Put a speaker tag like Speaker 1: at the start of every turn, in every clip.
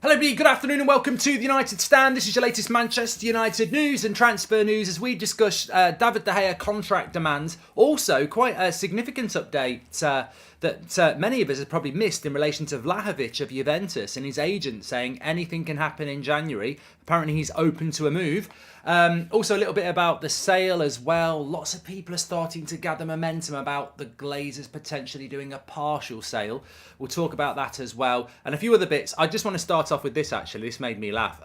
Speaker 1: Hello everybody, good afternoon and welcome to the United Stand. This is your latest Manchester United news and transfer news as we discuss David De Gea contract demands. Also, quite a significant update that many of us have probably missed in relation to Vlahovic of Juventus and his agent saying anything can happen in January. Apparently he's open to a move. Also a little bit about the sale as well. Lots of people are starting to gather momentum about the Glazers potentially doing a partial sale. We'll talk about that as well. And a few other bits. I just want to start off with this actually. This made me laugh.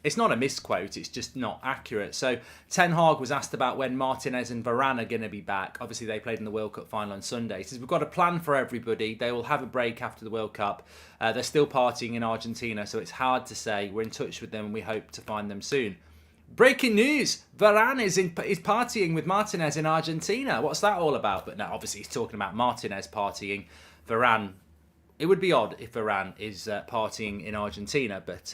Speaker 1: It's not a misquote, it's just not accurate. So Ten Hag was asked about when Martinez and Varane are going to be back. Obviously they played in the World Cup final on Sunday. He says we've got a plan for everybody. They will have a break after the World Cup. They're still partying in Argentina, so it's hard to say. We're in touch with them and we hope to find them soon. Breaking news, Varane is partying with Martinez in Argentina. What's that all about? But no, obviously he's talking about Martinez partying. Varane, it would be odd if Varane is partying in Argentina, but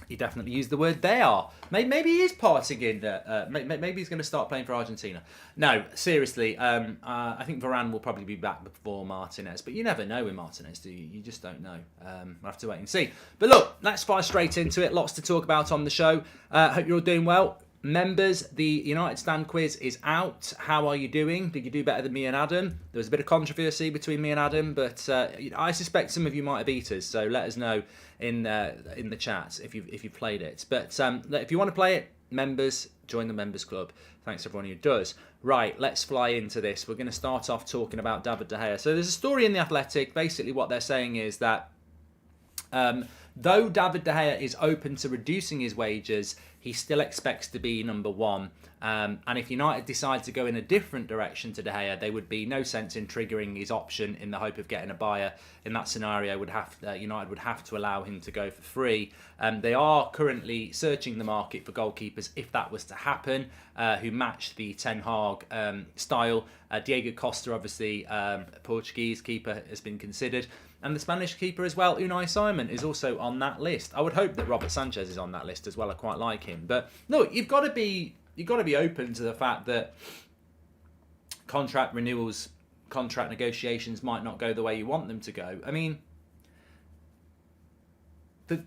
Speaker 1: he definitely used the word they are. Maybe he is partying in, maybe he's going to start playing for Argentina. No, seriously, I think Varane will probably be back before Martinez, but you never know with Martinez, do you? You just don't know. We'll have to wait and see. But look, let's fire straight into it. Lots to talk about on the show. Hope you're all doing well. Members, the United Stand quiz is out. How are you doing? Did you do better than me and Adam? There was a bit of controversy between me and Adam, but I suspect some of you might have beat us. So let us know in the chat if you've played it. But if you want to play it, members, join the members club. Thanks to everyone who does. Right, let's fly into this. We're going to start off talking about David De Gea. So there's a story in The Athletic. Basically, what they're saying is that though David De Gea is open to reducing his wages, he still expects to be number one. And if United decide to go in a different direction to De Gea, there would be no sense in triggering his option in the hope of getting a buyer. In that scenario, United would have to allow him to go for free. They are currently searching the market for goalkeepers, if that was to happen, who match the Ten Hag style. Diego Costa, obviously, Portuguese keeper, has been considered. And the Spanish keeper as well, Unai Simon, is also on that list. I would hope that Robert Sanchez is on that list as well. I quite like him. But look, you've got to be open to the fact that contract renewals, contract negotiations might not go the way you want them to go. I mean, the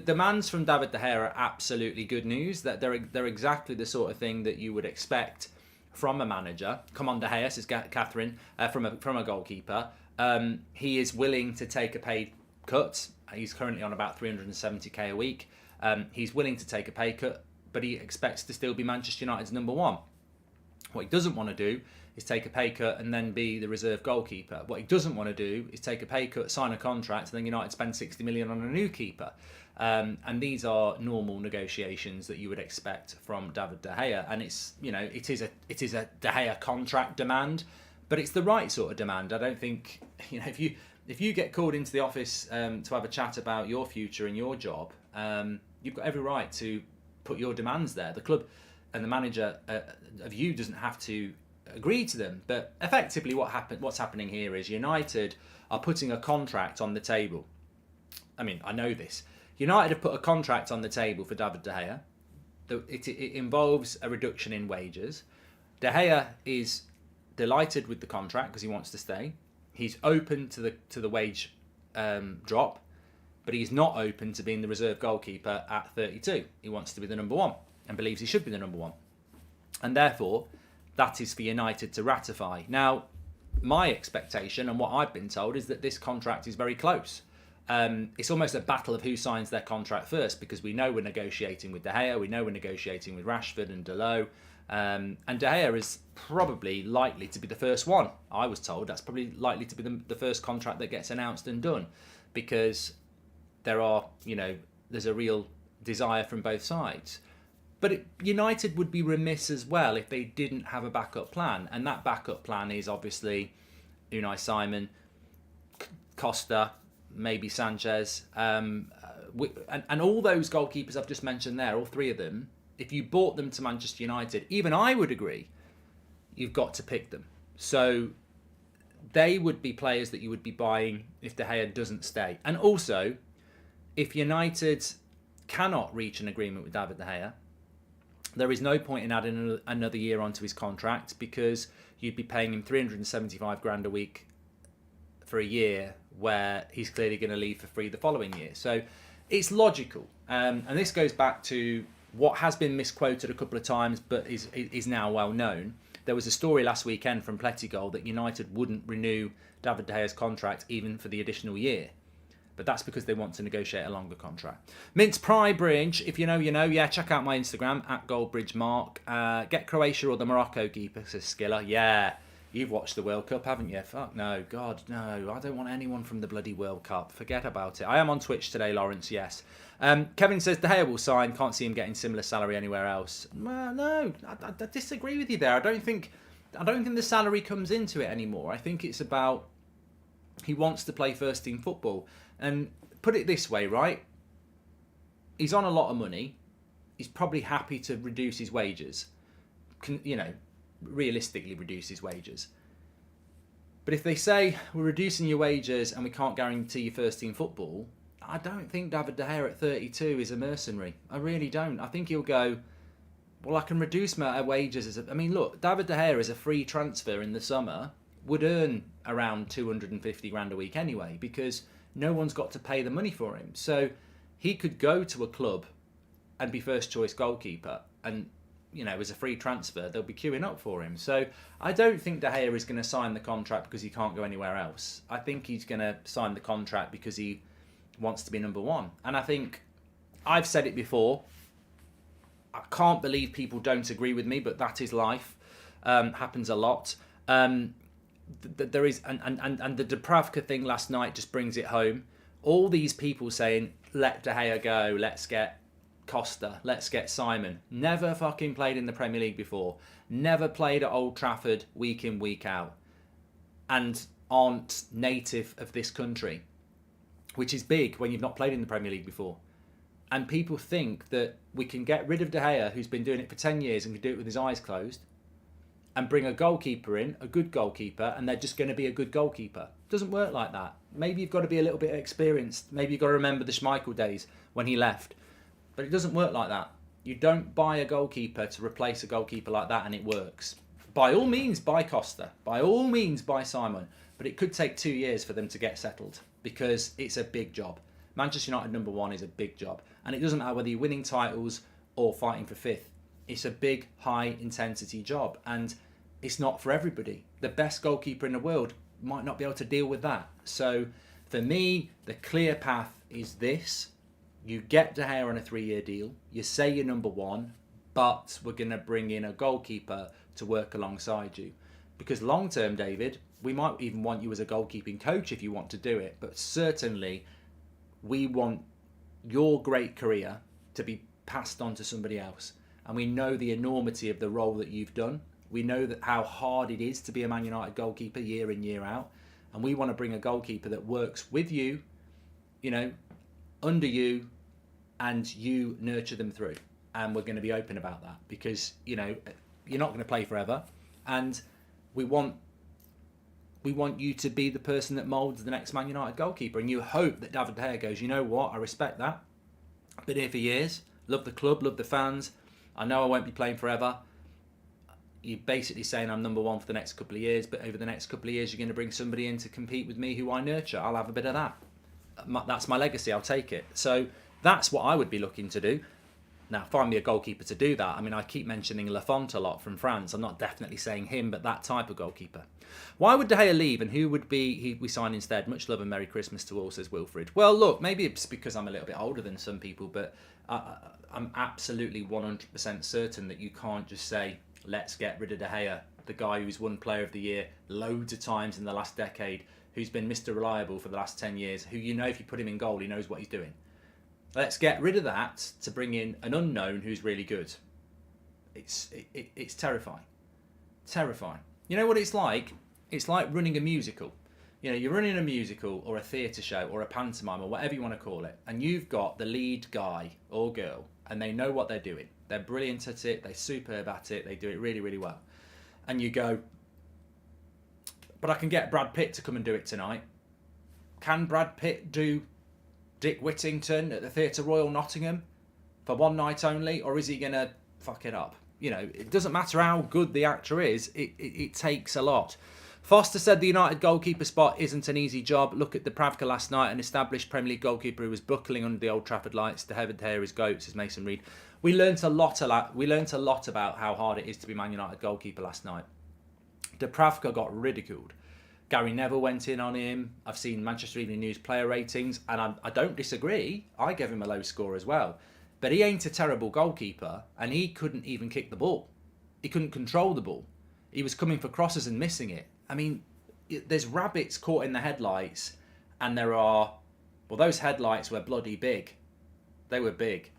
Speaker 1: demands from David De Gea are absolutely good news. That they're exactly the sort of thing that you would expect from a manager. Come on, De Gea, says Catherine, from a goalkeeper. He is willing to take a pay cut. He's currently on about 370k a week. He's willing to take a pay cut, but he expects to still be Manchester United's number one. What he doesn't want to do is take a pay cut and then be the reserve goalkeeper. What he doesn't want to do is take a pay cut, sign a contract, and then United spend 60 million on a new keeper. And these are normal negotiations that you would expect from David De Gea. And it's, it is a De Gea contract demand. But it's the right sort of demand. I don't think, if you get called into the office to have a chat about your future and your job, you've got every right to put your demands there. The club and the manager of you doesn't have to agree to them. But effectively what's happening here is United are putting a contract on the table. I mean, I know this. United have put a contract on the table for David De Gea. It involves a reduction in wages. De Gea is delighted with the contract because he wants to stay. He's open to the wage drop, but he's not open to being the reserve goalkeeper at 32. He wants to be the number one and believes he should be the number one. And therefore, that is for United to ratify. Now, my expectation and what I've been told is that this contract is very close. It's almost a battle of who signs their contract first, because we know we're negotiating with De Gea, we know we're negotiating with Rashford and Dalot. And De Gea is probably likely to be the first one. I was told that's probably likely to be the first contract that gets announced and done, because there's a real desire from both sides. But United would be remiss as well if they didn't have a backup plan, and that backup plan is obviously Unai Simon, Costa, maybe Sanchez, and all those goalkeepers I've just mentioned there, all three of them. If you bought them to Manchester United, even I would agree, you've got to pick them. So they would be players that you would be buying if De Gea doesn't stay. And also, if United cannot reach an agreement with David De Gea, there is no point in adding another year onto his contract, because you'd be paying him 375 grand a week for a year where he's clearly going to leave for free the following year. So it's logical. And this goes back to what has been misquoted a couple of times, but is now well known. There was a story last weekend from Plettigol that United wouldn't renew David De Gea's contract even for the additional year. But that's because they want to negotiate a longer contract. Mince Prybridge, if you know, you know. Yeah, check out my Instagram, @GoldBridgeMark. Get Croatia or the Morocco keeper, says Skiller. Yeah, you've watched the World Cup, haven't you? Fuck no, God, no. I don't want anyone from the bloody World Cup. Forget about it. I am on Twitch today, Lawrence, yes. Kevin says De Gea will sign. Can't see him getting similar salary anywhere else. Well, no, I disagree with you there. I don't think the salary comes into it anymore. I think it's about he wants to play first team football. And put it this way, right? He's on a lot of money. He's probably happy to reduce his wages. Realistically reduce his wages. But if they say, we're reducing your wages and we can't guarantee you first team football, I don't think David De Gea at 32 is a mercenary. I really don't. I think he'll go, well, I can reduce my wages. Look, David De Gea is a free transfer in the summer, would earn around 250 grand a week anyway, because no one's got to pay the money for him. So he could go to a club and be first choice goalkeeper, and as a free transfer, they'll be queuing up for him. So I don't think De Gea is going to sign the contract because he can't go anywhere else. I think he's going to sign the contract because he wants to be number one. And I think I've said it before. I can't believe people don't agree with me, but that is life. Happens a lot. There is, and the Dubravka thing last night just brings it home. All these people saying, let De Gea go, let's get Costa, let's get Simon. Never fucking played in the Premier League before. Never played at Old Trafford week in, week out. And aren't native of this country, which is big when you've not played in the Premier League before. And people think that we can get rid of De Gea, who's been doing it for 10 years and can do it with his eyes closed, and bring a goalkeeper in, a good goalkeeper, and they're just going to be a good goalkeeper. It doesn't work like that. Maybe you've got to be a little bit experienced. Maybe you've got to remember the Schmeichel days when he left. But it doesn't work like that. You don't buy a goalkeeper to replace a goalkeeper like that and it works. By all means, buy Costa. By all means, buy Simon. But it could take 2 years for them to get settled because it's a big job. Manchester United number one is a big job. And it doesn't matter whether you're winning titles or fighting for fifth. It's a big, high-intensity job. And it's not for everybody. The best goalkeeper in the world might not be able to deal with that. So for me, the clear path is this. You get De Gea on a 3-year deal. You say you're number one, but we're going to bring in a goalkeeper to work alongside you. Because long-term, David, we might even want you as a goalkeeping coach if you want to do it. But certainly, we want your great career to be passed on to somebody else. And we know the enormity of the role that you've done. We know that how hard it is to be a Man United goalkeeper year in, year out. And we want to bring a goalkeeper that works with you, under you, and you nurture them through. And we're going to be open about that because, you're not going to play forever. And we want you to be the person that moulds the next Man United goalkeeper. And you hope that David De Gea goes, you know what, I respect that. I've been here for years. Love the club, love the fans. I know I won't be playing forever. You're basically saying I'm number one for the next couple of years, but over the next couple of years you're going to bring somebody in to compete with me who I nurture. I'll have a bit of that. That's my legacy. I'll take it. So that's what I would be looking to do. Now, find me a goalkeeper to do that. I keep mentioning Lafont a lot from France. I'm not definitely saying him, but that type of goalkeeper. Why would De Gea leave and who would we sign instead? Much love and Merry Christmas to all, says Wilfred. Well, look, maybe it's because I'm a little bit older than some people, but I'm absolutely 100% certain that you can't just say, let's get rid of De Gea, the guy who's won Player of the Year loads of times in the last decade, who's been Mr. Reliable for the last 10 years, who if you put him in goal, he knows what he's doing. Let's get rid of that to bring in an unknown who's really good. It's terrifying. Terrifying. You know what it's like? It's like running a musical. You're running a musical or a theatre show or a pantomime or whatever you want to call it, and you've got the lead guy or girl, and they know what they're doing. They're brilliant at it. They're superb at it. They do it really, really well. And you go, but I can get Brad Pitt to come and do it tonight. Can Brad Pitt do Dick Whittington at the Theatre Royal Nottingham for one night only, or is he going to fuck it up? It doesn't matter how good the actor is. It takes a lot. Foster said the United goalkeeper spot isn't an easy job. Look at Dubravka last night, an established Premier League goalkeeper who was buckling under the Old Trafford lights. The heaven here is goats, says Mason Reed. We learnt a lot about how hard it is to be Man United goalkeeper last night. Dubravka got ridiculed. Gary Neville went in on him. I've seen Manchester Evening News player ratings, and I don't disagree. I gave him a low score as well. But he ain't a terrible goalkeeper, and he couldn't even kick the ball. He couldn't control the ball. He was coming for crosses and missing it. I mean, there's rabbits caught in the headlights, and those headlights were bloody big. They were big.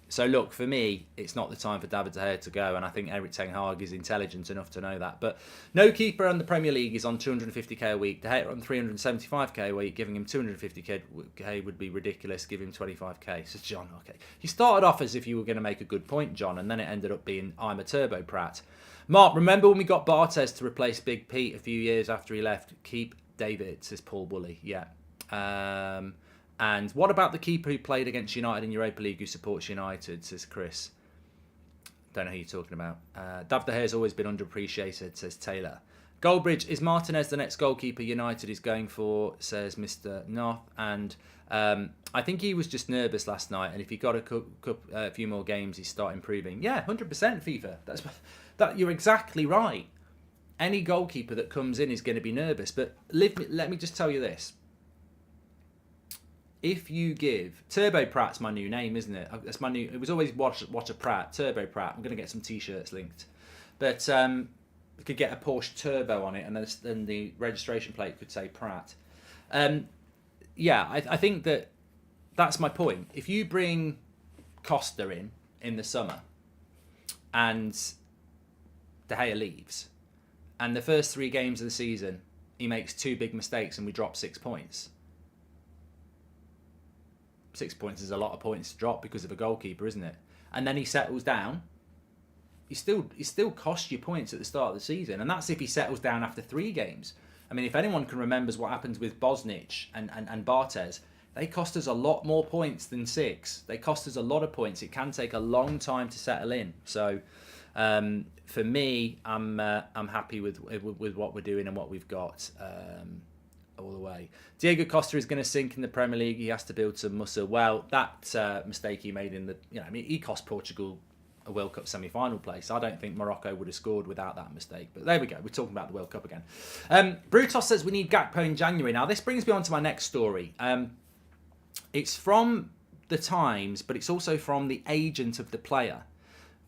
Speaker 1: So look, for me, it's not the time for David De Gea to go, and I think Erik ten Hag is intelligent enough to know that. But no keeper in the Premier League is on 250k a week. De Gea on 375k a week. Giving him 250k would be ridiculous. Give him 25k. So John, okay, you started off as if you were going to make a good point, John, and then it ended up being I'm a turbo prat. Mark, remember when we got Barthez to replace Big Pete a few years after he left? Keep David, says Paul Woolley. Yeah. And what about the keeper who played against United in Europa League who supports United, says Chris. Don't know who you're talking about. David De Gea has always been underappreciated, says Taylor. Goldbridge, is Martinez the next goalkeeper United is going for, says Mr. North. And I think he was just nervous last night, and if he got a few more games, he'd start improving. Yeah, 100% FIFA. You're exactly right. Any goalkeeper that comes in is going to be nervous. But let me just tell you this. If you give Turbo Pratt's my new name, isn't it? That's my new. It was always watch a Pratt, Turbo Pratt. I'm going to get some T-shirts linked, but we could get a Porsche Turbo on it, and then the registration plate could say Pratt. Yeah, I think that's my point. If you bring Costa in the summer, and De Gea leaves, and the first 3 games of the season he makes 2 big mistakes and we drop 6 points. 6 points is a lot of points to drop because of a goalkeeper, isn't it? And then he settles down. He still cost you points at the start of the season, and that's if he settles down after 3 games. I mean, if anyone can remember what happened with Bosnich and Barthez, they cost us a lot more points than 6. They cost us a lot of points. It can take a long time to settle in. So, for me, I'm happy with what we're doing and what we've got. All the way. Diego Costa is going to sink in the Premier League. He has to build some muscle. Well, that mistake he made he cost Portugal a World Cup semi-final place. I don't think Morocco would have scored without that mistake. But there we go. We're talking about the World Cup again. Brutos says we need Gakpo in January. Now, this brings me on to my next story. It's from the Times, but it's also from the agent of the player.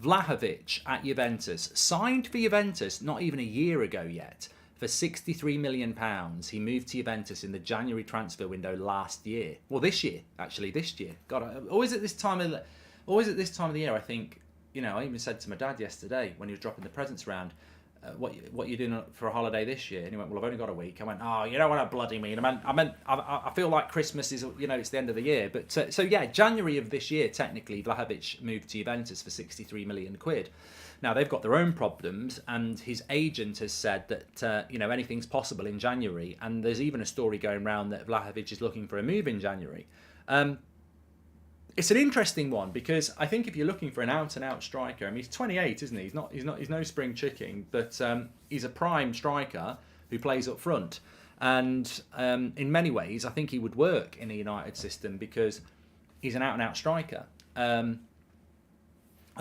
Speaker 1: Vlahovic at Juventus. Signed for Juventus not even a year ago yet. For £63 million, he moved to Juventus in the January transfer window last year. Well, this year. God, always at this time of the year, I think, I even said to my dad yesterday when he was dropping the presents around, what you doing for a holiday this year? And he went, well, I've only got a week. I went, oh, you know what I bloody mean? I feel like Christmas is, it's the end of the year. But so yeah, January of this year, technically, Vlahovic moved to Juventus for £63 million. Now, they've got their own problems, and his agent has said that, anything's possible in January. And there's even a story going around that Vlahovic is looking for a move in January. It's an interesting one, because I think if you're looking for an out-and-out striker, I mean, he's 28, isn't he? He's no spring chicken, but he's a prime striker who plays up front. And in many ways, I think he would work in a United system because he's an out-and-out striker. I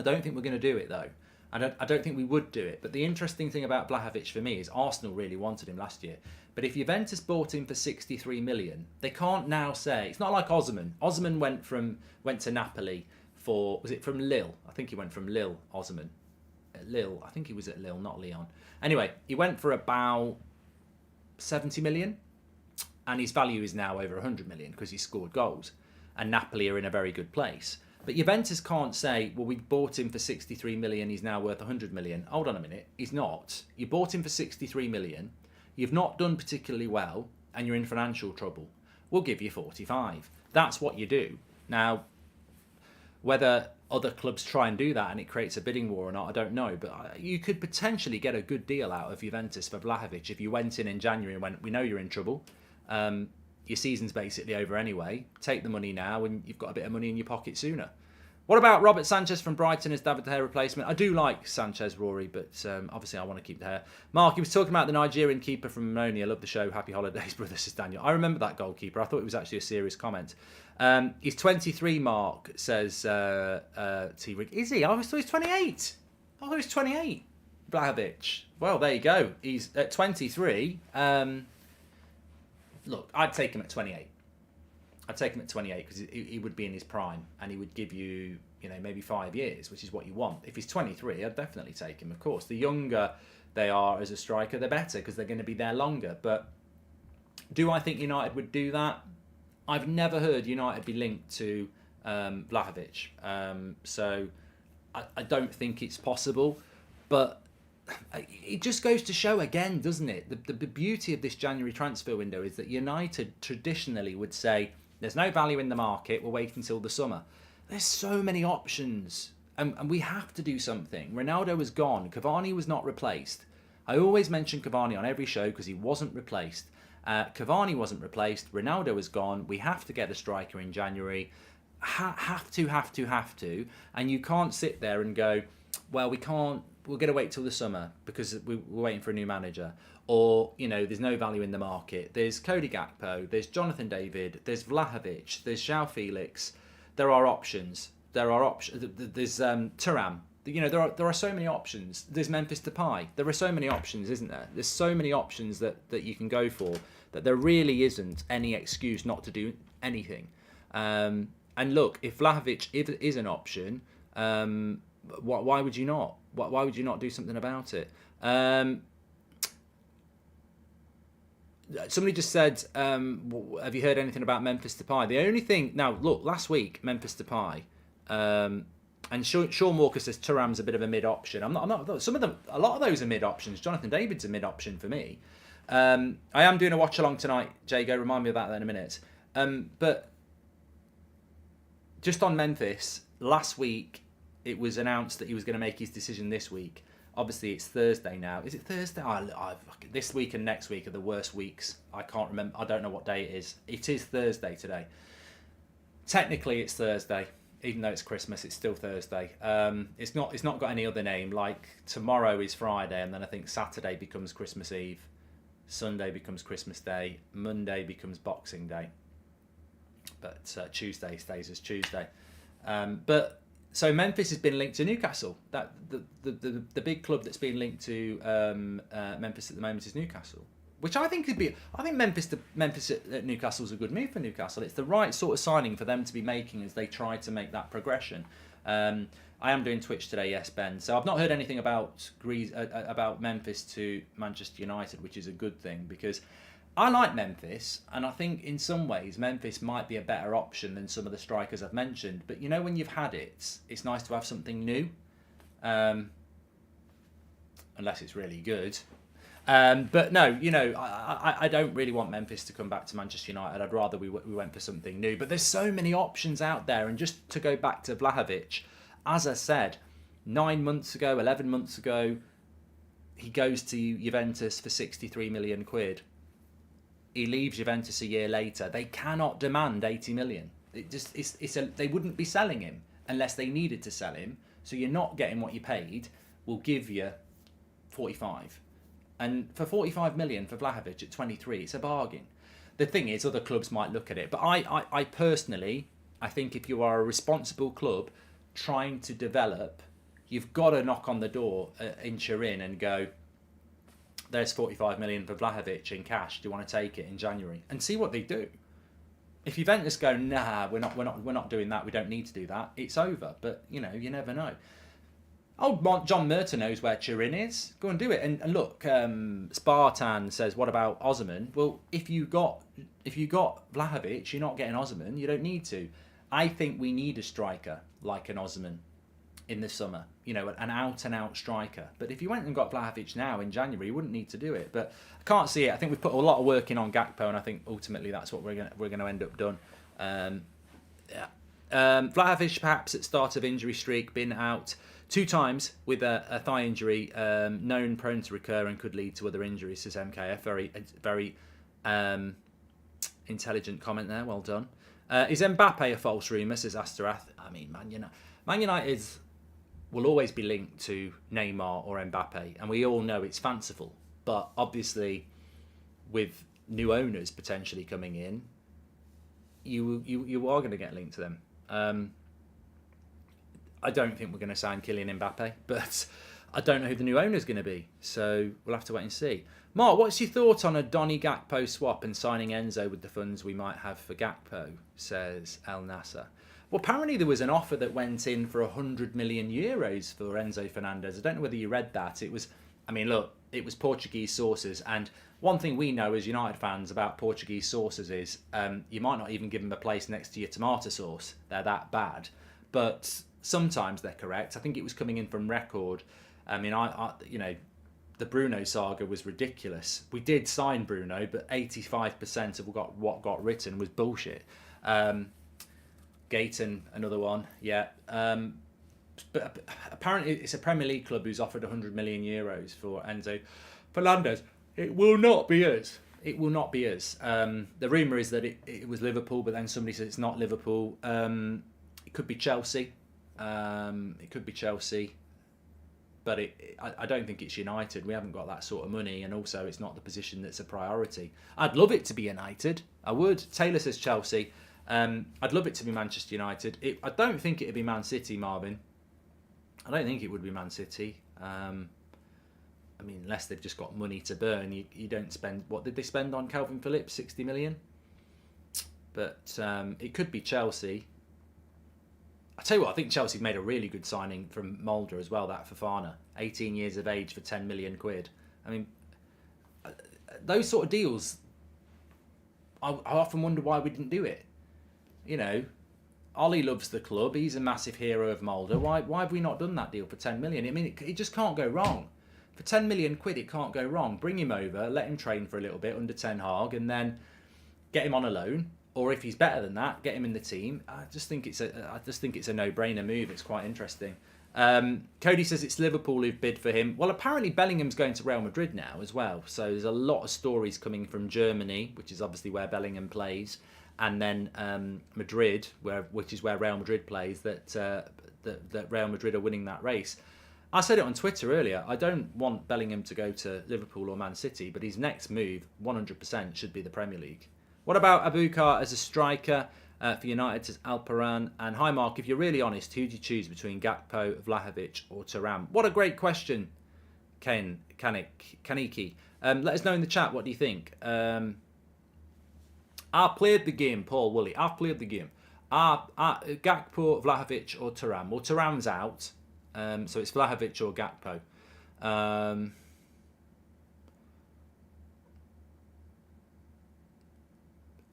Speaker 1: don't think we're going to do it, though. I don't think we would do it. But the interesting thing about Vlahovic for me is Arsenal really wanted him last year. But if Juventus bought him for 63 million, they can't now say, it's not like Osimhen. Osimhen went to Napoli was it from Lille? I think he went from Lille, Osimhen. Lille, I think he was at Lille, not Lyon. Anyway, he went for about 70 million, and his value is now over 100 million because he scored goals. And Napoli are in a very good place. But Juventus can't say, well, we bought him for 63 million, he's now worth 100 million. Hold on a minute, he's not. You bought him for 63 million, you've not done particularly well, and you're in financial trouble. We'll give you 45. That's what you do. Now, whether other clubs try and do that and it creates a bidding war or not, I don't know. But you could potentially get a good deal out of Juventus for Vlahovic if you went in January and went, we know you're in trouble. Your season's basically over anyway. Take the money now and you've got a bit of money in your pocket sooner. What about Robert Sanchez from Brighton as David De Gea replacement? I do like Sanchez, Rory, but obviously I want to keep De Gea. Mark, he was talking about the Nigerian keeper from Ammonia. Love the show. Happy holidays, brother, says Daniel. I remember that goalkeeper. I thought it was actually a serious comment. He's 23, Mark, says T-Rig. Is he? I thought he was 28. I thought he was 28. Vlahovic. Well, there you go. He's at 23. Look, I'd take him at 28. I'd take him at 28 because he would be in his prime and he would give you, maybe 5 years, which is what you want. If he's 23, I'd definitely take him, of course. The younger they are as a striker, the better because they're going to be there longer. But do I think United would do that? I've never heard United be linked to Vlahovic. So I don't think it's possible. But it just goes to show again, doesn't it? The beauty of this January transfer window is that United traditionally would say, there's no value in the market, we'll wait until the summer. There's so many options, and we have to do something. Ronaldo was gone. Cavani was not replaced. I always mention Cavani on every show because he wasn't replaced. Cavani wasn't replaced. Ronaldo was gone. We have to get a striker in January. Have to. And you can't sit there and go, well, we can't. We're going to wait till the summer because we're waiting for a new manager. Or, there's no value in the market. There's Cody Gakpo, there's Jonathan David, there's Vlahovic, there's João Felix. There are options. There's Thuram. There are so many options. There's Memphis Depay. There are so many options, isn't there? There's so many options that you can go for that there really isn't any excuse not to do anything. And look, if Vlahovic is an option, why would you not? Why would you not do something about it? Somebody just said, have you heard anything about Memphis Depay? The only thing... Now, look, last week, Memphis Depay... and Sean Walker says Thuram's a bit of a mid-option. I'm not... A lot of those are mid-options. Jonathan David's a mid-option for me. I am doing a watch-along tonight, Jago. Remind me of that in a minute. But just on Memphis, last week, it was announced that he was going to make his decision this week. Obviously, it's Thursday now. Is it Thursday? This week and next week are the worst weeks. I can't remember. I don't know what day it is. It is Thursday today. Technically, it's Thursday. Even though it's Christmas, it's still Thursday. It's not got any other name. Like, tomorrow is Friday, and then I think Saturday becomes Christmas Eve. Sunday becomes Christmas Day. Monday becomes Boxing Day. But Tuesday stays as Tuesday. So Memphis has been linked to Newcastle. That the big club that's been linked to Memphis at the moment is Newcastle, which I think could be. I think Memphis at Newcastle is a good move for Newcastle. It's the right sort of signing for them to be making as they try to make that progression. I am doing Twitch today, yes, Ben. So I've not heard anything about Memphis to Manchester United, which is a good thing because I like Memphis, and I think in some ways Memphis might be a better option than some of the strikers I've mentioned. But when you've had it, it's nice to have something new, unless it's really good. But no, I don't really want Memphis to come back to Manchester United. I'd rather we went for something new. But there's so many options out there, and just to go back to Vlahovic, as I said, 9 months ago, 11 months ago, he goes to Juventus for 63 million quid. He leaves Juventus a year later. They cannot demand 80 million. They wouldn't be selling him unless they needed to sell him. So you're not getting what you paid. We'll give you 45. And for 45 million for Vlahovic at 23, it's a bargain. The thing is, other clubs might look at it. But I personally, I think if you are a responsible club trying to develop, you've got to knock on the door in Turin and go, there's 45 million for Vlahovic in cash. Do you want to take it in January? And see what they do. If Juventus go, nah, we're not doing that. We don't need to do that. It's over. But you never know. Oh, John Merton knows where Turin is. Go and do it. And look, Spartan says, what about Osimhen? Well, if you got Vlahovic, you're not getting Osimhen. You don't need to. I think we need a striker like an Osimhen in the summer, an out-and-out striker. But if you went and got Vlahovic now in January, you wouldn't need to do it. But I can't see it. I think we've put a lot of work in on Gakpo, and I think ultimately that's what we're going to end up done. Vlahovic, perhaps at start of injury streak, been out 2 times with a thigh injury, known prone to recur and could lead to other injuries, says MKF. Very intelligent comment there. Well done. Is Mbappe a false rumour, says Asterath? I mean, Man United will always be linked to Neymar or Mbappe, and we all know it's fanciful. But obviously, with new owners potentially coming in, you are going to get linked to them. I don't think we're going to sign Kylian Mbappe, but I don't know who the new owner is going to be. So we'll have to wait and see. Mark, what's your thought on a Donny Gakpo swap and signing Enzo with the funds we might have for Gakpo, says El Nasser. Well, apparently there was an offer that went in for 100 million euros for Enzo Fernandez. I don't know whether you read that. It was, I mean, look, it was Portuguese sources. And one thing we know as United fans about Portuguese sources is you might not even give them a place next to your tomato sauce. They're that bad. But sometimes they're correct. I think it was coming in from Record. I mean, the Bruno saga was ridiculous. We did sign Bruno, but 85% of what got written was bullshit. Gayton, another one, yeah. But apparently it's a Premier League club who's offered 100 million euros for Enzo Fernandez. It will not be us. It will not be us. The rumour is that it was Liverpool, but then somebody said it's not Liverpool. It could be Chelsea. But I don't think it's United. We haven't got that sort of money, and also it's not the position that's a priority. I'd love it to be United. I would. Taylor says Chelsea. I'd love it to be Manchester United. I don't think it'd be Man City, Marvin. I don't think it would be Man City. I mean, unless they've just got money to burn. You don't spend... What did they spend on Calvin Phillips? 60 million? But it could be Chelsea. I tell you what, I think Chelsea made a really good signing from Mulder as well, that Fofana. 18 years of age for 10 million quid. I mean, those sort of deals, I often wonder why we didn't do it. You know, Ollie loves the club. He's a massive hero of Mulder. Why have we not done that deal for 10 million? I mean, it just can't go wrong. For 10 million quid, it can't go wrong. Bring him over, let him train for a little bit under Ten Hag, and then get him on a loan. Or if he's better than that, get him in the team. I just think it's a no-brainer move. It's quite interesting. Cody says it's Liverpool who've bid for him. Well, apparently Bellingham's going to Real Madrid now as well. So there's a lot of stories coming from Germany, which is obviously where Bellingham plays, and then Madrid, which is where Real Madrid plays. That Real Madrid are winning that race. I said it on Twitter earlier. I don't want Bellingham to go to Liverpool or Man City, but his next move, 100%, should be the Premier League. What about Abukar as a striker for United, says Alparan? And hi, Mark, if you're really honest, who do you choose between Gakpo, Vlahovic or Thuram? What a great question, Kaniki. Let us know in the chat, what do you think? I've played the game, Paul Woolley. I've played the game. Gakpo, Vlahovic or Thuram? Well, Thuram's out, so it's Vlahovic or Gakpo.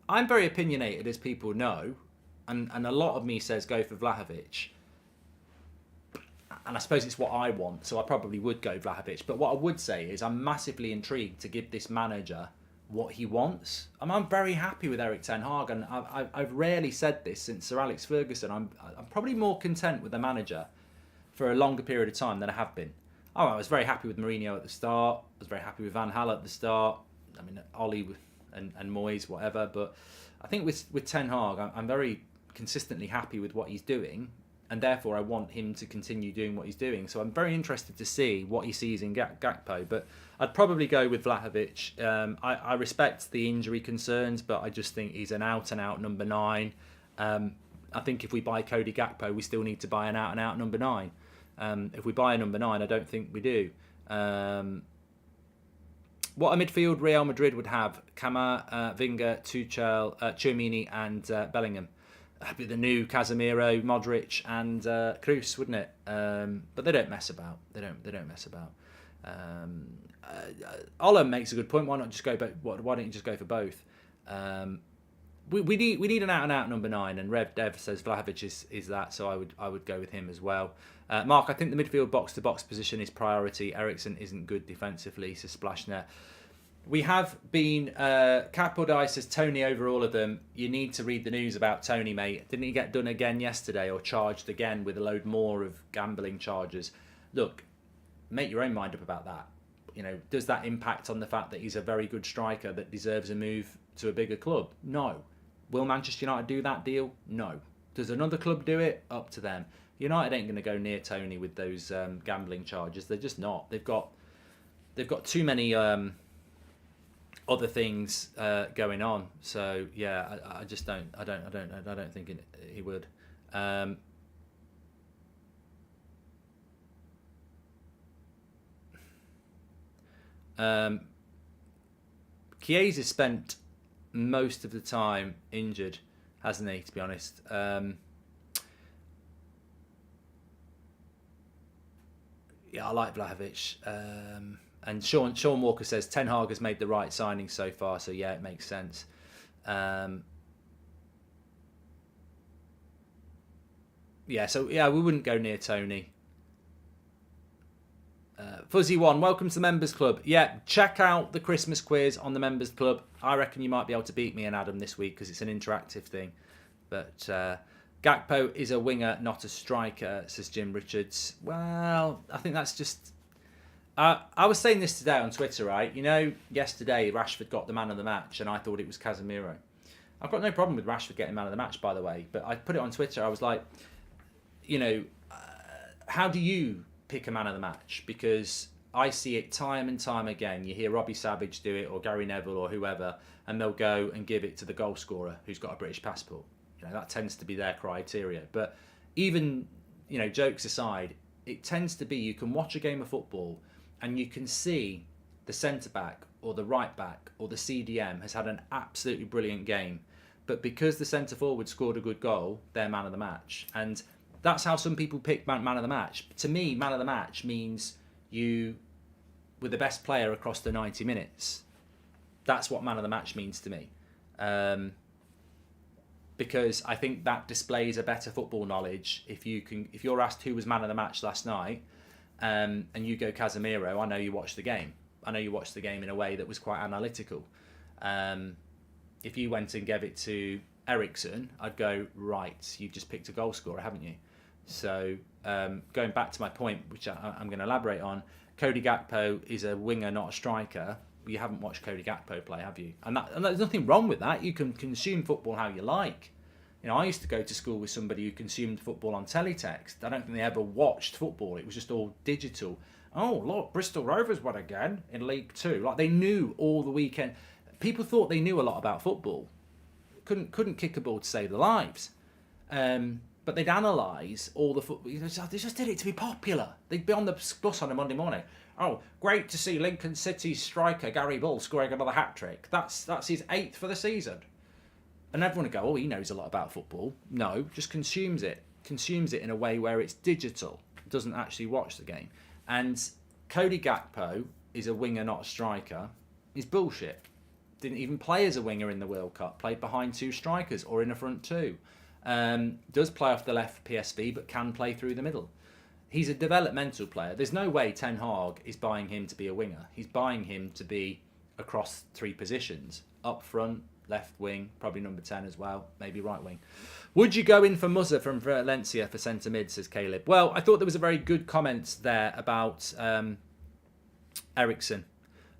Speaker 1: I'm very opinionated, as people know, and a lot of me says go for Vlahovic. And I suppose it's what I want, so I probably would go Vlahovic. But what I would say is I'm massively intrigued to give this manager what he wants. I'm very happy with Erik Ten Hag, and I've rarely said this since Sir Alex Ferguson. I'm probably more content with the manager for a longer period of time than I have been. I was very happy with Mourinho at the start. I was very happy with Van Gaal at the start. I mean, Ollie and Moyes, whatever. But I think with Ten Hag, I'm very consistently happy with what he's doing, and therefore I want him to continue doing what he's doing. So I'm very interested to see what he sees in Gakpo. But I'd probably go with Vlahovic. I respect the injury concerns, but I just think he's an out-and-out number 9. I think if we buy Cody Gakpo, we still need to buy an out-and-out number 9. If we buy a number 9, I don't think we do. What a midfield Real Madrid would have: Kama, Vinga, Tuchel, Tchouameni and Bellingham. That'd be the new Casemiro, Modric and Kroos, wouldn't it? But they don't mess about. They don't mess about. Ola makes a good point. Why not just go? Why don't you just go for both? We need an out-and-out number 9, and Rev Dev says Vlahovic is that, so I would go with him as well. Mark, I think the midfield box-to-box position is priority. Ericsson isn't good defensively, says Splashnet. We have been... Capodai says Tony over all of them. You need to read the news about Tony, mate. Didn't he get done again yesterday, or charged again with a load more of gambling charges? Look, make your own mind up about that. You know, does that impact on the fact that he's a very good striker that deserves a move to a bigger club? No. Will Manchester United do that deal? No. Does another club do it? Up to them. United ain't going to go near Tony with those gambling charges. They're just not. They've got too many other things going on. So yeah, I just don't. I don't think he would. Chiesa spent most of the time injured, hasn't he? To be honest. Yeah, I like Vlahovic. And Sean Walker says Ten Hag has made the right signing so far, so yeah, it makes sense. Yeah, so yeah, we wouldn't go near Tony. Fuzzy One, welcome to the Members Club. Yeah, check out the Christmas quiz on the Members Club. I reckon you might be able to beat me and Adam this week because it's an interactive thing. But Gakpo is a winger, not a striker, says Jim Richards. Well, I think that's just... I was saying this today on Twitter, right? You know, yesterday Rashford got the man of the match and I thought it was Casemiro. I've got no problem with Rashford getting man of the match, by the way. But I put it on Twitter. I was like, you know, how do you pick a man of the match? Because I see it time and time again. You hear Robbie Savage do it or Gary Neville or whoever, and they'll go and give it to the goal scorer who's got a British passport. You know, that tends to be their criteria. But even, you know, jokes aside, it tends to be you can watch a game of football and you can see the centre-back or the right-back or the CDM has had an absolutely brilliant game. But because the centre-forward scored a good goal, they're man of the match. And that's how some people pick man of the match. To me, man of the match means you were the best player across the 90 minutes. That's what man of the match means to me. Because I think that displays a better football knowledge. If you're asked who was man of the match last night, and you go Casemiro, I know you watched the game. I know you watched the game in a way that was quite analytical. If you went and gave it to Eriksen, I'd go, right, you've just picked a goal scorer, haven't you? So going back to my point, which I'm going to elaborate on, Cody Gakpo is a winger, not a striker. You haven't watched Cody Gakpo play, have you? And there's nothing wrong with that. You can consume football how you like. You know, I used to go to school with somebody who consumed football on teletext. I don't think they ever watched football. It was just all digital. Oh, look, Bristol Rovers won again in League Two. Like, they knew all the weekend. People thought they knew a lot about football. Couldn't kick a ball to save their lives. But they'd analyse all the football. They just did it to be popular. They'd be on the bus on a Monday morning. Oh, great to see Lincoln City's striker Gary Bull scoring another hat-trick. That's his 8th for the season. And everyone would go, oh, he knows a lot about football. No, just consumes it. Consumes it in a way where it's digital. Doesn't actually watch the game. And Cody Gakpo is a winger, not a striker. Is bullshit. Didn't even play as a winger in the World Cup. Played behind 2 strikers or in a front 2. Does play off the left PSV, but can play through the middle. He's a developmental player. There's no way Ten Hag is buying him to be a winger. He's buying him to be across 3 positions. Up front, left wing, probably number 10 as well, maybe right wing. Would you go in for Muzza from Valencia for centre mid, says Caleb? Well, I thought there was a very good comment there about Eriksen.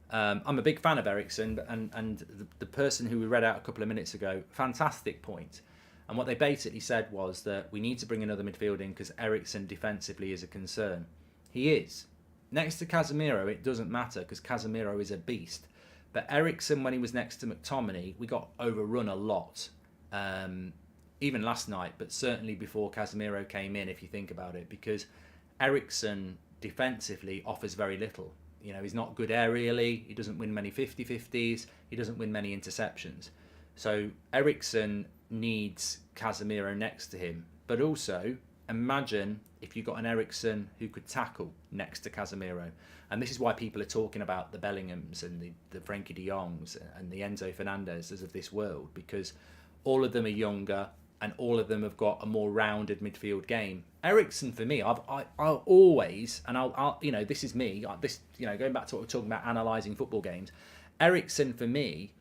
Speaker 1: I'm a big fan of Eriksen, and the person who we read out a couple of minutes ago, fantastic point. And what they basically said was that we need to bring another midfield in because Eriksen defensively is a concern. He is. Next to Casemiro, it doesn't matter because Casemiro is a beast. But Eriksen, when he was next to McTominay, we got overrun a lot. Even last night, but certainly before Casemiro came in, if you think about it, because Eriksen defensively offers very little. You know, he's not good aerially. He doesn't win many 50-50s. He doesn't win many interceptions. So Eriksen needs Casemiro next to him. But also, imagine if you got an Eriksen who could tackle next to Casemiro. And this is why people are talking about the Bellinghams and the Frenkie de Jongs and the Enzo Fernandezes of this world, because all of them are younger and all of them have got a more rounded midfield game. Eriksen, for me, I'll always, and I'll you know, this is me, this, you know, going back to what we're talking about, analysing football games, Eriksen, for me,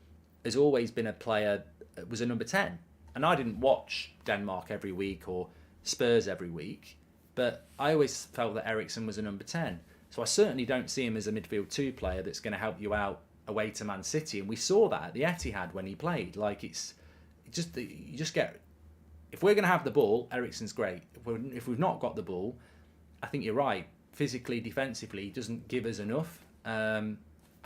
Speaker 1: has always been a player that was a number 10. And I didn't watch Denmark every week or Spurs every week, but I always felt that Eriksen was a number 10. So I certainly don't see him as a midfield 2 player that's going to help you out away to Man City, and we saw that at the Etihad when he played. Like you just get. If we're going to have the ball, Eriksen's great. If we've not got the ball, I think you're right. Physically, defensively, he doesn't give us enough. And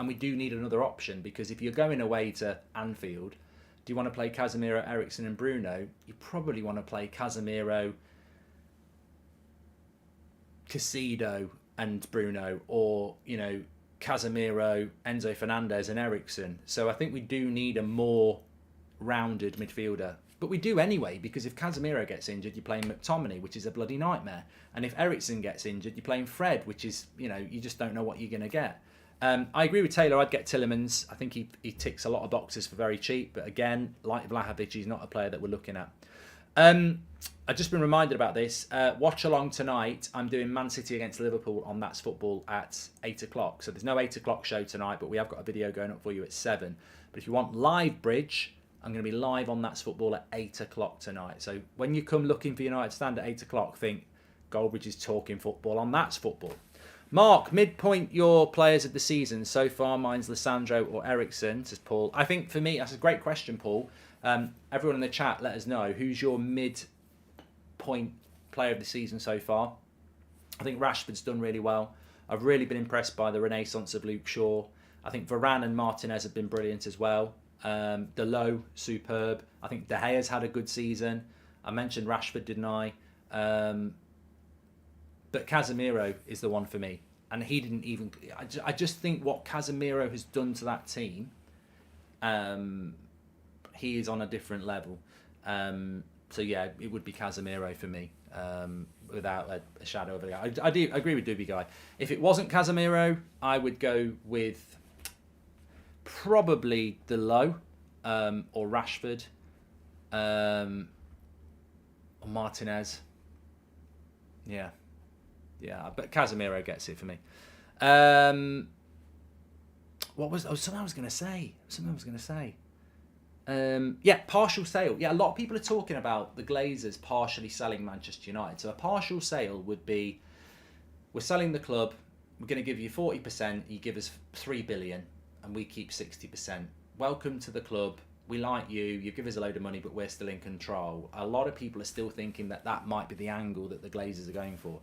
Speaker 1: we do need another option, because if you're going away to Anfield, do you want to play Casemiro, Eriksen and Bruno? You probably want to play Casemiro, Casido and Bruno, or, Casemiro, Enzo Fernandez and Eriksen. So I think we do need a more rounded midfielder. But we do anyway, because if Casemiro gets injured, you're playing McTominay, which is a bloody nightmare. And if Eriksen gets injured, you're playing Fred, which is, you just don't know what you're going to get. I agree with Taylor. I'd get Tielemans. I think he ticks a lot of boxes for very cheap. But again, like Vlahovic, he's not a player that we're looking at. I've just been reminded about this. Watch along tonight. I'm doing Man City against Liverpool on That's Football at 8 o'clock. So there's no 8 o'clock show tonight, but we have got a video going up for you at 7. But if you want live bridge, I'm going to be live on That's Football at 8 o'clock tonight. So when you come looking for United Stand at 8 o'clock, think Goldbridge is talking football on That's Football. Mark, midpoint your players of the season. So far, mine's Lissandro or Eriksen, says Paul. I think for me, that's a great question, Paul. Everyone in the chat, let us know. Who's your midpoint player of the season so far? I think Rashford's done really well. I've really been impressed by the renaissance of Luke Shaw. I think Varane and Martinez have been brilliant as well. Delo, superb. I think De Gea's had a good season. I mentioned Rashford, didn't I? But Casemiro is the one for me. And he didn't even... I just think what Casemiro has done to that team, he is on a different level. So yeah, it would be Casemiro for me, without a shadow of a doubt. I do agree with Doobie Guy. If it wasn't Casemiro, I would go with probably Delo, or Rashford, or Martinez. Yeah, but Casemiro gets it for me. Something I was going to say. Partial sale. Yeah, a lot of people are talking about the Glazers partially selling Manchester United. So a partial sale would be, we're selling the club, we're going to give you 40%, you give us 3 billion, and we keep 60%. Welcome to the club. We like you. You give us a load of money, but we're still in control. A lot of people are still thinking that might be the angle that the Glazers are going for.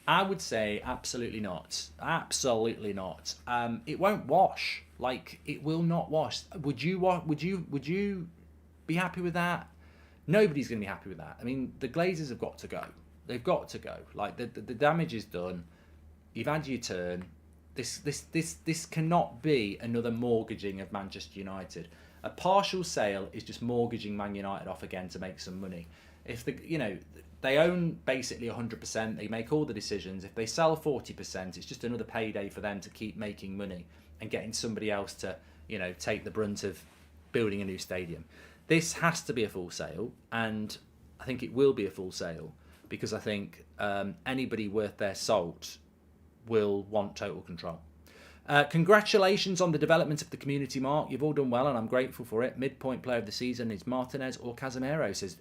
Speaker 1: I would say absolutely not. Absolutely not. It won't wash. Like, it will not wash. Would you be happy with that? Nobody's going to be happy with that. I mean, the Glazers have got to go. They've got to go. Like, the damage is done. You've had your turn. This cannot be another mortgaging of Manchester United. A partial sale is just mortgaging Man United off again to make some money. If they own basically 100%, they make all the decisions. If they sell 40%, it's just another payday for them to keep making money and getting somebody else to, take the brunt of building a new stadium. This has to be a full sale, and I think it will be a full sale, because I think anybody worth their salt will want total control. Congratulations on the development of the community, Mark. You've all done well, and I'm grateful for it. Midpoint player of the season is Martinez or Casemiro, says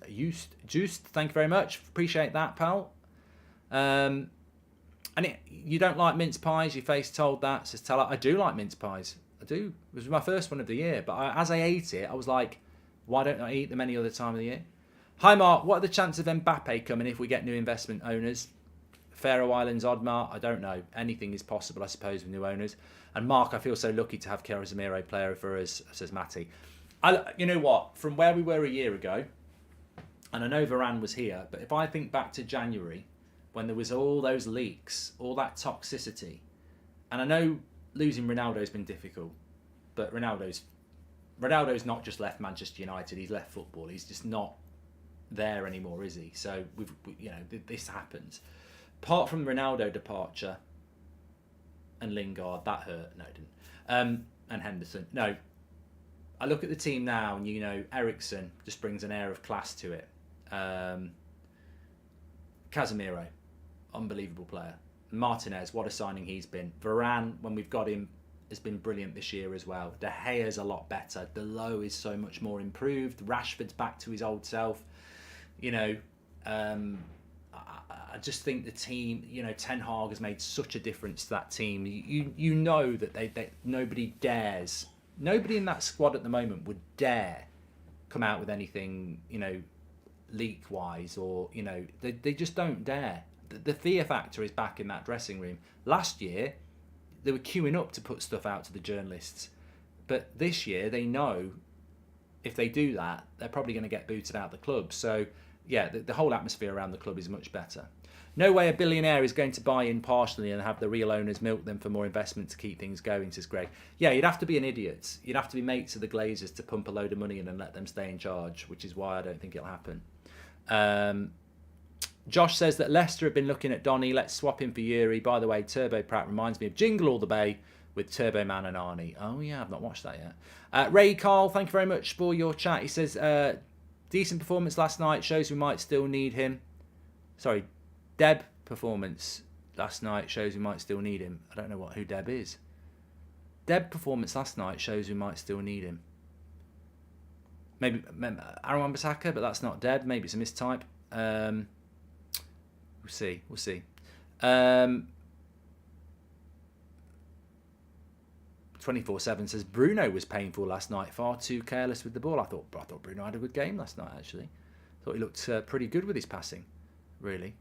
Speaker 1: Juiced. Thank you very much. Appreciate that, pal. You don't like mince pies? Your face told that, says Teller. I do like mince pies. I do. It was my first one of the year. But as I ate it, I was like, why don't I eat them any other time of the year? Hi, Mark. What are the chances of Mbappe coming if we get new investment owners? Faroe Islands, Oddmar, I don't know. Anything is possible, I suppose, with new owners. And Mark, I feel so lucky to have Casemiro player for us, says Matty. You know what? From where we were a year ago, and I know Varane was here, but if I think back to January, when there was all those leaks, all that toxicity, and I know losing Ronaldo's been difficult, but Ronaldo's not just left Manchester United, he's left football. He's just not there anymore, is he? So this happens. Apart from Ronaldo departure and Lingard, that hurt. No, it didn't. And Henderson. No. I look at the team now, and Eriksen just brings an air of class to it. Casemiro, unbelievable player. Martinez, what a signing he's been. Varane, when we've got him, has been brilliant this year as well. De Gea's a lot better. Delo is so much more improved. Rashford's back to his old self. I just think the team, Ten Hag has made such a difference to that team. You know that they nobody dares nobody in that squad at the moment would dare come out with anything, leak-wise, or, they just don't dare. The fear factor is back in that dressing room. Last year, they were queuing up to put stuff out to the journalists. But this year, they know if they do that, they're probably going to get booted out of the club. So, yeah, the whole atmosphere around the club is much better. No way a billionaire is going to buy in partially and have the real owners milk them for more investment to keep things going, says Greg. Yeah, you'd have to be an idiot. You'd have to be mates of the Glazers to pump a load of money in and let them stay in charge, which is why I don't think it'll happen. Josh says that Leicester have been looking at Donny. Let's swap him for Yuri. By the way, Turbo Pratt reminds me of Jingle All the Bay with Turbo Man and Arnie. Oh, yeah, I've not watched that yet. Ray Carl, thank you very much for your chat. He says, decent performance last night. Shows we might still need him. Sorry, Deb performance last night shows we might still need him. I don't know who Deb is. Deb performance last night shows we might still need him. Maybe Aaron Wan-Bissaka, but that's not Deb. Maybe it's a mistype. We'll see. 24/7 says Bruno was painful last night. Far too careless with the ball. I thought Bruno had a good game last night. Actually, thought he looked pretty good with his passing. Really.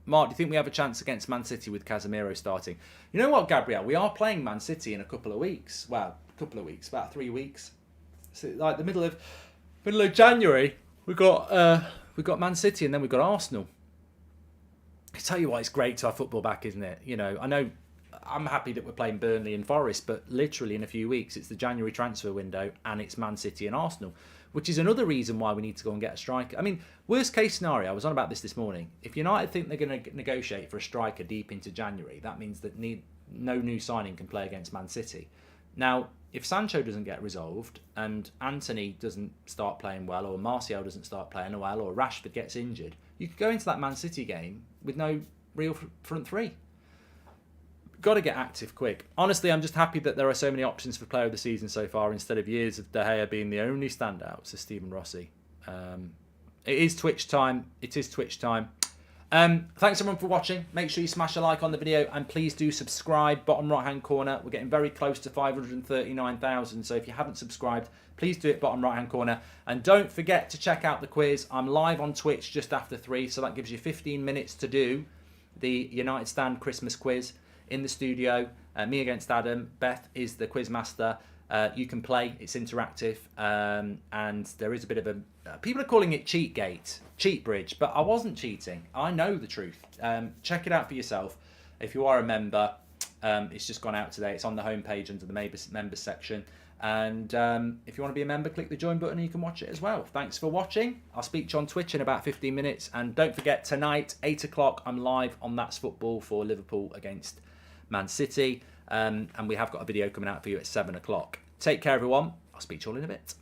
Speaker 1: Mark, do you think we have a chance against Man City with Casemiro starting? You know what, Gabriel? We are playing Man City in a couple of weeks. Well, about 3 weeks. So, like the middle of January, we got Man City and then we got Arsenal. I tell you what, it's great to have football back, isn't it? I know I'm happy that we're playing Burnley and Forest, but literally in a few weeks, it's the January transfer window and it's Man City and Arsenal, which is another reason why we need to go and get a striker. I mean, worst case scenario, I was on about this morning. If United think they're going to negotiate for a striker deep into January, that means that no new signing can play against Man City. Now, if Sancho doesn't get resolved and Anthony doesn't start playing well, or Martial doesn't start playing well, or Rashford gets injured, you could go into that Man City game with no real front three. Got to get active quick. Honestly, I'm just happy that there are so many options for player of the season so far instead of years of De Gea being the only standout, says Stephen Rossi. It is Twitch time. Thanks everyone for watching. Make sure you smash a like on the video and please do subscribe. Bottom right hand corner. We're getting very close to 539,000. So if you haven't subscribed, please do it bottom right hand corner. And don't forget to check out the quiz. I'm live on Twitch just after 3. So that gives you 15 minutes to do the United Stand Christmas quiz in the studio. Me against Adam. Beth is the quiz master. You can play. It's interactive. And there is a bit of a... people are calling it cheat bridge, but I wasn't cheating. I know the truth. Check it out for yourself. If you are a member, it's just gone out today. It's on the homepage under the members section. And if you want to be a member, click the join button and you can watch it as well. Thanks for watching. I'll speak to you on Twitch in about 15 minutes. And don't forget, tonight, 8 o'clock, I'm live on That's Football for Liverpool against Man City. And we have got a video coming out for you at 7 o'clock. Take care, everyone. I'll speak to you all in a bit.